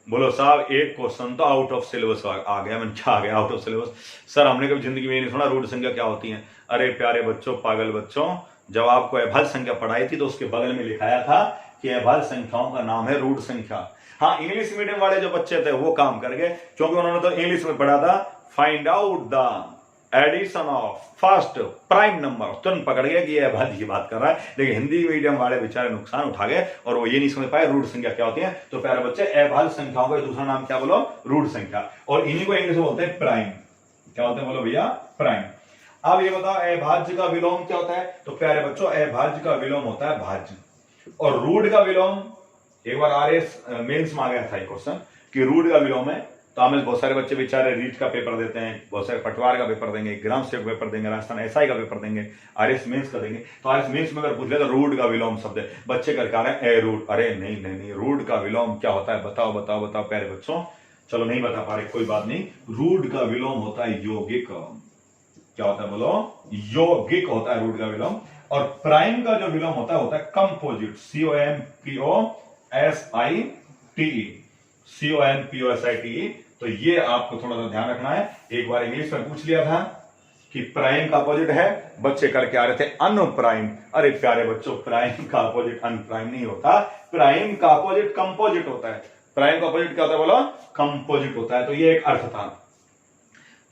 बोलो साहब एक क्वेश्चन तो आउट ऑफ सिलेबस आ गया। मैंने क्या आ गया आउट ऑफ सिलेबस, सर हमने कभी जिंदगी में नहीं सुना रूढ़ संख्या क्या होती है। अरे प्यारे बच्चों पागल बच्चों, जब आपको अभाज्य संख्या पढ़ाई थी तो उसके बगल में लिखाया था कि अभाज्य संख्याओं का नाम है रूढ़ संख्या। हाँ इंग्लिश मीडियम वाले जो बच्चे थे वो काम कर गए, क्योंकि उन्होंने तो इंग्लिश में पढ़ा था find out the addition of first prime number, तुरंत पकड़ गया कि ये अभाज्य की बात कर रहा है। लेकिन हिंदी मीडियम वाले बेचारे नुकसान उठा गए और वो ये नहीं समझ पाए रूढ़ संख्या क्या होती है। तो प्यारे बच्चे अभाज्य संख्याओं का दूसरा नाम क्या बोलो, रूढ़ संख्या, और इन्हीं को इंग्लिश में बोलते हैं प्राइम। क्या होते हैं बोलो भैया, प्राइम। अब ये बताओ अभाज्य का विलोम क्या होता है? तो प्यारे बच्चों अभाज्य का विलोम होता है भाज्य, और रूट का विलोम एक बार आरएस मेंस में आ गया था क्वेश्चन कि रूट का विलोम है। तो हमें बहुत सारे बच्चे बेचारे रीट का पेपर देते हैं, बहुत सारे पटवार का पेपर देंगे, ग्राम सेवक पेपर देंगे, राजस्थान एसआई का पेपर देंगे, आरएस मेंस का देंगे। तो आरएस मेंस में अगर पूछ ले तो रूट का विलोम शब्द है, बच्चे करके आ रहे हैं ए रूट। अरे नहीं नहीं नहीं, रूट का विलोम क्या होता है बताओ बताओ बताओ प्यारे बच्चों। चलो नहीं बता पा रहे कोई बात नहीं, रूट का विलोम होता है यौगिक। क्या होता है बोलो, यौगिक होता है रूट का विलोम। और प्राइम का जो विलोम होता है कंपोजिट, COMPOSITE। तो ये आपको थोड़ा सा ध्यान रखना है। एक बार इंग्लिश में पूछ लिया था कि प्राइम का अपोजिट है, बच्चे करके आ रहे थे अनप्राइम। अरे प्यारे बच्चों, प्राइम का अपोजिट अनप्राइम नहीं होता, प्राइम का अपोजिट कंपोजिट होता है। प्राइम का अपोजिट क्या होता है बोलो, कंपोजिट होता है। तो ये एक अर्थ था,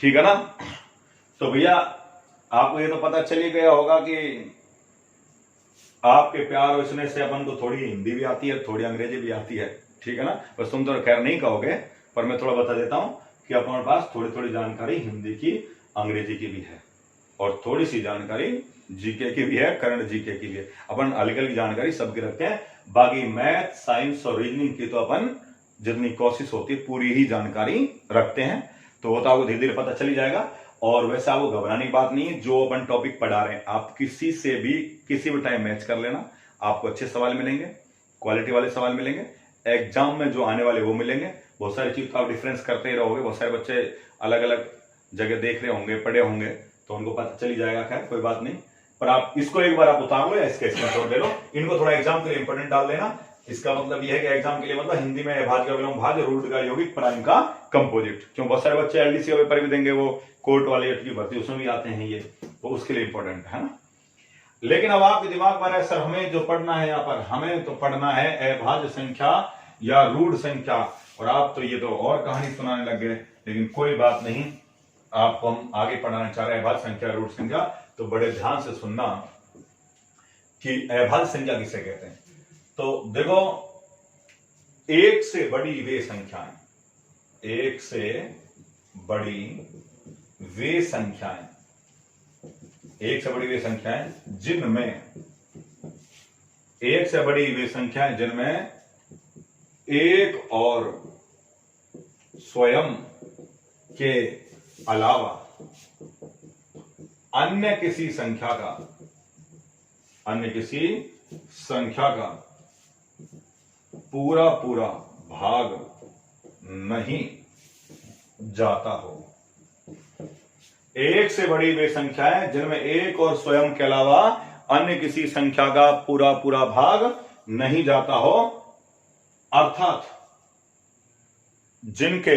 ठीक है ना। तो भैया आपको ये तो पता चल ही गया होगा कि आपके प्यार और स्नेह से अपन को थोड़ी हिंदी भी आती है, थोड़ी अंग्रेजी भी आती है, ठीक है ना। बस तुम तो खैर नहीं कहोगे, पर मैं थोड़ा बता देता हूं कि अपने पास थोड़ी थोड़ी जानकारी हिंदी की, अंग्रेजी की भी है, और थोड़ी सी जानकारी जीके की भी है, करंट जीके की भी है। अपन हल्की हल्की जानकारी सबके रखते हैं, बाकी मैथ, साइंस और रीजनिंग की तो अपन जितनी कोशिश होती है पूरी ही जानकारी रखते हैं। तो वो तो आपको धीरे धीरे पता चली जाएगा। और वैसे आपको घबराने की बात नहीं है, जो अपन टॉपिक पढ़ा रहे हैं आप किसी से भी किसी भी टाइम मैच कर लेना, आपको अच्छे सवाल मिलेंगे, क्वालिटी वाले सवाल मिलेंगे, एग्जाम में जो आने वाले वो मिलेंगे। बहुत सारी चीज का आप डिफरेंस करते ही रहोगे, बहुत सारे बच्चे अलग अलग जगह देख रहे होंगे, पढ़े होंगे, तो उनको पता चली जाएगा, खैर कोई बात नहीं। पर आप इसको एक बार आप उतार लो या इसके स्क्रीनशॉट ले लो, इनको थोड़ा एग्जाम के लिए इंपोर्टेंट डाल देना। इसका मतलब यह है कि एग्जाम के लिए मतलब हिंदी में अभाज्य का विलोम भाज्य, रूट का यौगिक, प्राइम का कंपोजिट। क्यों बहुत सारे बच्चे एलडीसी का पेपर भी देंगे, वो कोर्ट वाले की भर्ती उसमें भी आते हैं, ये तो उसके लिए इंपॉर्टेंट है ना। लेकिन अब आपके दिमाग में सर हमें जो पढ़ना है यहाँ पर, हमें तो पढ़ना है अभाज्य संख्या या रूढ़ संख्या, और आप तो ये तो और कहानी सुनाने लग गए। लेकिन कोई बात नहीं, आपको हम आगे पढ़ाना चाह रहे हैं अभाज्य संख्या, रूढ़ संख्या। तो बड़े ध्यान से सुनना कि अभाज्य संख्या किसे कहते हैं। तो देखो, एक से बड़ी वे संख्याएं, एक से बड़ी वे संख्याएं, एक से बड़ी वे संख्याएं जिनमें, एक से बड़ी वे संख्याएं जिनमें एक और स्वयं के अलावा अन्य किसी संख्या का पूरा पूरा भाग नहीं जाता हो। एक से बड़ी वे संख्याएं जिनमें एक और स्वयं के अलावा अन्य किसी संख्या का पूरा पूरा भाग नहीं जाता हो, अर्थात जिनके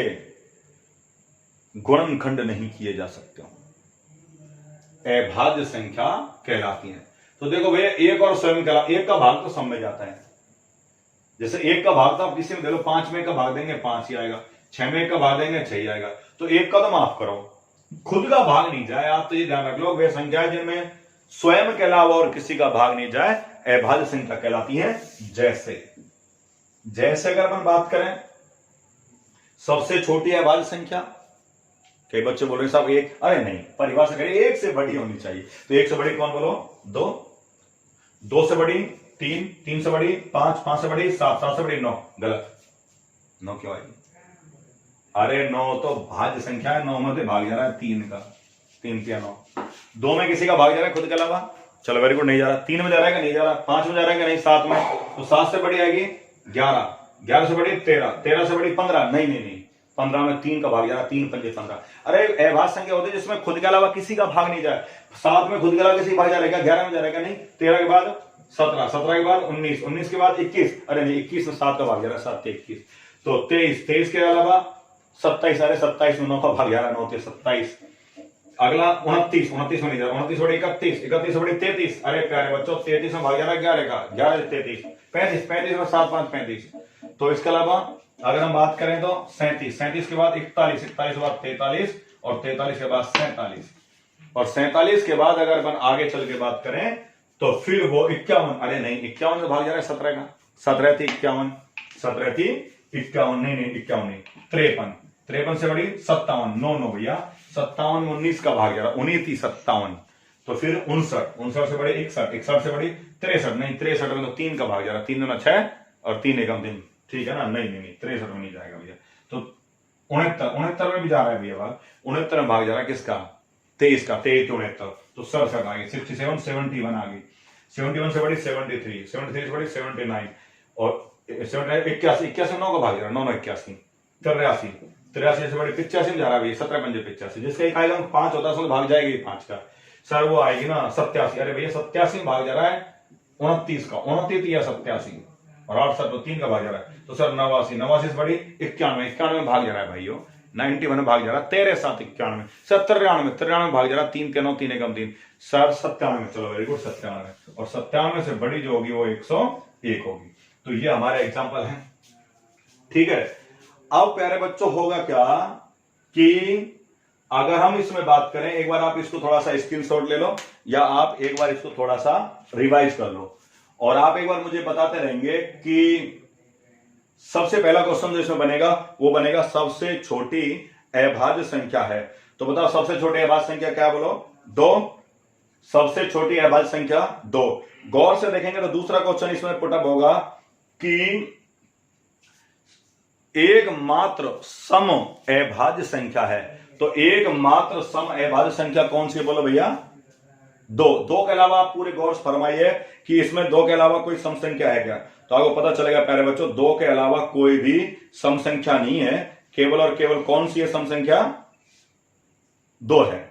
गुणनखंड नहीं किए जा सकते हो, अभाज्य संख्या कहलाती है। तो देखो भैया, एक और स्वयं के अलावा, एक का भाग तो सब में जाता है। जैसे एक का भाग तो आप किसी में दे लो, 5 में का भाग देंगे 5 ही आएगा, 6 में का भाग देंगे 6 ही आएगा। तो एक का तो माफ करो, खुद का भाग नहीं जाए। आप तो ये ध्यान रख लो, वे संख्या जिनमें स्वयं के अलावा और किसी का भाग नहीं जाए अभाज्य संख्या कहलाती है। जैसे अगर अपन बात करें, सबसे छोटी अभाज्य संख्या, कई बच्चे बोल रहे साहब एक, अरे नहीं, परिभाषा करें एक से बड़ी होनी चाहिए। तो एक से बड़ी कौन बोलो, 2, 2 से बड़ी 3, 3 से बड़ी 5, 5 से बड़ी 7, 7 से बड़ी 9। गलत, 9 क्यों आएगी? अरे 9 तो भाज्य संख्या है, 9 में से भाग जा रहा है 3 का, 3 3 9। 2 में किसी का भाग जा रहा है खुद के अलावा, चलो वेरी गुड, नहीं जा रहा। 3 में जा रहा है कि नहीं जा रहा, 5 में जा रहा है कि नहीं, 7 में, तो 7 से बड़ी आएगी 11, 11 से बड़ी 13, 13 से बड़ी 15, नहीं नहीं नहीं, 15 में 3 का भाग जा रहा है, 3 5 15। अरे अभाज्य संख्या होती है जिसमें खुद के अलावा किसी का भाग नहीं जाए। 7 में खुद के अलावा किसी का भाग जा रहा है, 11 में जा रहा है नहीं, 13 के बाद 17, 17 के बाद 19, 19 के बाद 21, अरे नहीं 21 में 7 का भाग जा रहा है, 7 से 21, तो 23, 23 के अलावा 27, अरे 27 में 9 का भाग जा रहा है, 9 से 27। अगला 29, 29 में नहीं जा रहा, 29 बड़ी 31, 31 से बड़ी 33, अरे प्यारे बच्चों 33 में भाग जा रहा है 11 का, 11 से 33, 35, 35 में 7 5 35। तो इसके अलावा अगर हम बात करें तो 37, 37 के बाद 41, 41 के बाद 43, और 43 के बाद 47, और 47 के बाद अगर अपन आगे चल के बात करें तो फिर वो 51, अरे नहीं 51 में भाग जा रहा है 17 का, 17 थी 51, 17 थी 51, नहीं नहीं 51 नहीं, 53, 53 से बड़ी 57, 9 9 भैया, 57 में 19 का भाग जा रहा, 19 57, तो फिर 59, 59 से बड़े 61, 61 से बड़ी 63, नहीं 63 में तो 3 का भाग जा रहा, 3 दूना 6 और 3 एकम 3, ठीक है ना, नहीं 63 में नहीं जाएगा भैया, तो 69 में भी जा रहा है भैया भाग, 69 में भाग जा रहा है किसका, 23 का, 23 69, तो 67 आ गई, 67 71 आ गई, 71 से बड़ी 73, 73 से बड़ी 79 और 81 81 9 का भाग जा रहा, 9 9 81, 83 83 से बड़ी 85 में जा रहा है 17 पंजे 85, जिसका एक आएगा 5 होता है उसमें भाग जाएगी 5 का, सर वो आएगी ना 87, अरे भैया 87 में भाग जा रहा है 29 का, 29 या 87 और 8 7 तो 3 का भाग जा रहा है, तो सर 89 89 से बड़ी 91 91 में भाग जा रहा है भाइयों, 91 में भाग जा रहा है 13 7 91, सर 93 93 में भाग जा रहा है 3 के 9 3 एकम 3, सर 97, चलो वेरी गुड 97, और 97 से बड़ी जो होगी वो 101 होगी, तो ये हमारे एग्जाम्पल है, ठीक है। अब प्यारे बच्चों होगा क्या कि अगर हम इसमें बात करें, एक बार आप इसको थोड़ा सा स्क्रीनशॉट ले लो या आप एक बार इसको थोड़ा सा रिवाइज कर लो और आप एक बार मुझे बताते रहेंगे कि सबसे पहला क्वेश्चन जो इसमें बनेगा वो बनेगा सबसे छोटी अभाज्य संख्या है, तो बताओ सबसे छोटी अभाज्य संख्या क्या, बोलो 2, सबसे छोटी अभाज्य संख्या 2। गौर से देखेंगे तो दूसरा क्वेश्चन इसमें पुटअप होगा कि एकमात्र सम अभाज्य संख्या है, तो एकमात्र सम अभाज्य संख्या कौन सी है, बोलो भैया 2 के अलावा आप पूरे गौर से फरमाइए कि इसमें 2 के अलावा कोई सम संख्या है क्या, तो आपको पता चलेगा प्यारे बच्चों 2 के अलावा कोई भी सम संख्या नहीं है, केवल और केवल कौन सी है सम संख्या 2 है।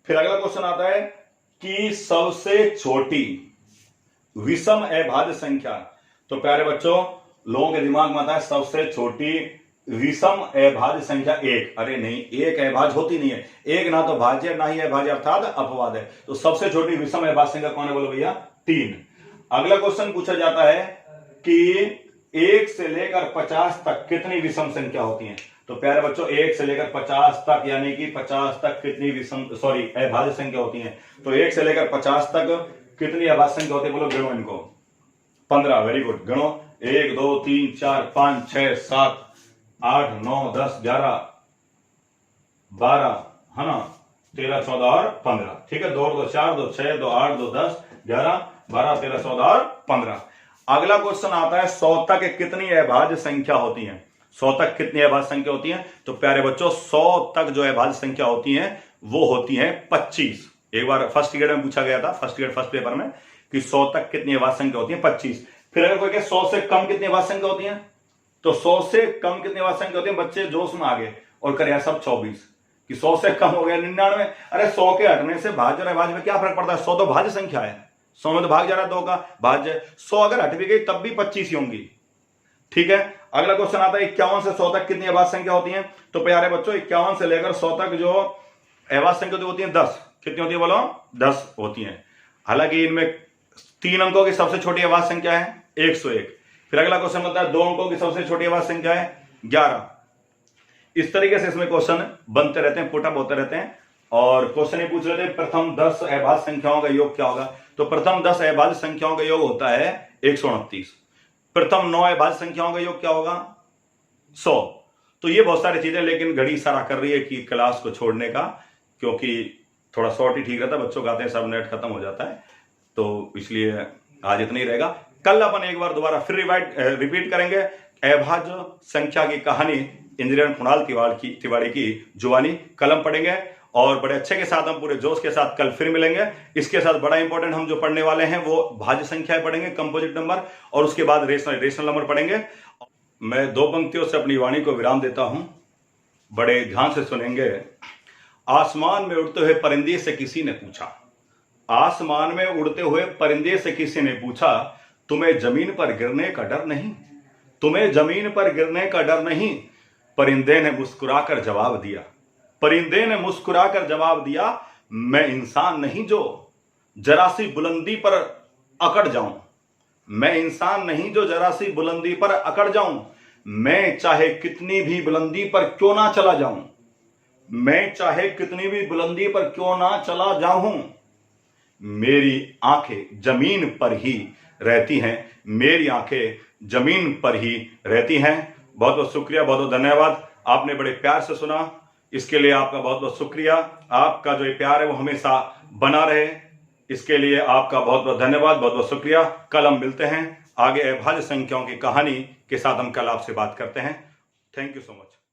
फिर अगला क्वेश्चन आता है कि सबसे छोटी विषम अभाज्य संख्या, तो प्यारे बच्चों लोगों के दिमाग में आता है सबसे छोटी विषम अभाज्य संख्या 1, अरे नहीं 1 अभाज्य होती नहीं है, 1 ना तो भाज्य ना ही अभाज्य अर्थात अपवाद है, तो सबसे छोटी विषम अभाज्य संख्या कौन है, बोलो भैया 3। अगला क्वेश्चन पूछा जाता है कि 1 से लेकर 50 तक कितनी विषम संख्या होती है, तो प्यारे बच्चों 1 से लेकर 50 तक यानी कि 50 तक कितनी अभाज्य संख्या होती है, तो 1 से लेकर 50 तक कितनी अभाज्य संख्या होती है, बोलो गिनो इनको, 15, वेरी गुड, गिनो 1 2 3 4 5 6 7 8 9 10 11 12 है ना, 13 14 और 15, ठीक है, 2 2 4 2 6 2 8 2 10 11 12 13 14 और 15। अगला क्वेश्चन आता है 100 तक कितनी अभाज्य संख्या होती है, 100 तक कितनी अभाज्य संख्या होती है, तो प्यारे बच्चों 100 तक जो अभाज्य संख्या होती है वो होती है 25। एक बार फर्स्ट ग्रेड में पूछा गया था, फर्स्ट पेपर में कि 100 तक कितनी अभाज्य संख्या होती है 25। फिर अगर कोई 100 से कम कितनी अभाज्य संख्या होती है, तो 100 से कम कितनी अभाज्य संख्या होती है, बच्चे जोश में आगे और करे सब 24 कि 100 से कम हो गया 99, अरे 100 के हटने से भाज्य और अभाज्य में क्या फर्क पड़ता है, 100 तो भाज्य संख्या है, 100 में तो भाग जा रहा है 2 का भाज्य, 100 अगर हट भी गई तब भी 25 ही होंगी, ठीक है। अगला क्वेश्चन आता है 51 से 100 तक कितनी अभाज्य संख्या होती है, तो प्यारे बच्चों 51 से लेकर 100 तक जो अभाज्य संख्या होती है 10, कितनी होती है बोलो 10 होती है, हालांकि इनमें 3 अंकों की सबसे छोटी अभाज्य संख्या है 101। फिर अगला क्वेश्चन होता है 2 अंकों की सबसे छोटी अभाज्य संख्या है 11। इस तरीके से इसमें क्वेश्चन बनते रहते हैं, पुटअप होते रहते हैं, और क्वेश्चन ये पूछ रहे थे प्रथम 10 अभाज्य संख्याओं का योग क्या होगा, तो प्रथम 10 अभाज्य संख्याओं का योग होता है 129। प्रथम 9 अभाज्य संख्याओं का योग क्या होगा 100। तो ये बहुत सारी चीजें, लेकिन घड़ी इशारा कर रही है कि क्लास को छोड़ने का, क्योंकि थोड़ा शॉर्ट ही ठीक रहता है, बच्चों का आते हैं सब नेट खत्म हो जाता है, तो इसलिए आज इतना ही रहेगा। कल अपन एक बार दोबारा फिर रिपीट करेंगे अभाज्य संख्या की कहानी इंजीनियर कुणाल तिवारी की जुबानी, कलम पढ़ेंगे और बड़े अच्छे के साथ हम पूरे जोश के साथ कल फिर मिलेंगे। इसके साथ बड़ा इंपॉर्टेंट हम जो पढ़ने वाले हैं वो भाज्य संख्याएं पढ़ेंगे, कंपोजिट नंबर, और उसके बाद रेशनल नंबर पढ़ेंगे। मैं 2 पंक्तियों से अपनी वाणी को विराम देता हूं, बड़े ध्यान से सुनेंगे। आसमान में उड़ते हुए परिंदे से किसी ने पूछा, आसमान में उड़ते हुए परिंदे से किसी ने पूछा, तुम्हें जमीन पर गिरने का डर नहीं, तुम्हें जमीन पर गिरने का डर नहीं। परिंदे ने मुस्कुराकर जवाब दिया, परिंदे ने मुस्कुराकर जवाब दिया, मैं इंसान नहीं जो जरा सी बुलंदी पर अकड़ जाऊं, मैं इंसान नहीं जो जरा सी बुलंदी पर अकड़ जाऊं, मैं चाहे कितनी भी बुलंदी पर क्यों ना चला जाऊं, मैं चाहे कितनी भी बुलंदी पर क्यों ना चला जाऊं, मेरी आंखें जमीन पर ही रहती हैं, मेरी आंखें जमीन पर ही रहती हैं। बहुत बहुत शुक्रिया, बहुत बहुत धन्यवाद, आपने बड़े प्यार से सुना। इसके लिए आपका बहुत बहुत शुक्रिया। आपका जो ये प्यार है वो हमेशा बना रहे, इसके लिए आपका बहुत बहुत धन्यवाद, बहुत बहुत शुक्रिया। कल हम मिलते हैं, आगे अभाज्य संख्याओं की कहानी के साथ हम कल आपसे बात करते हैं। Thank you so much.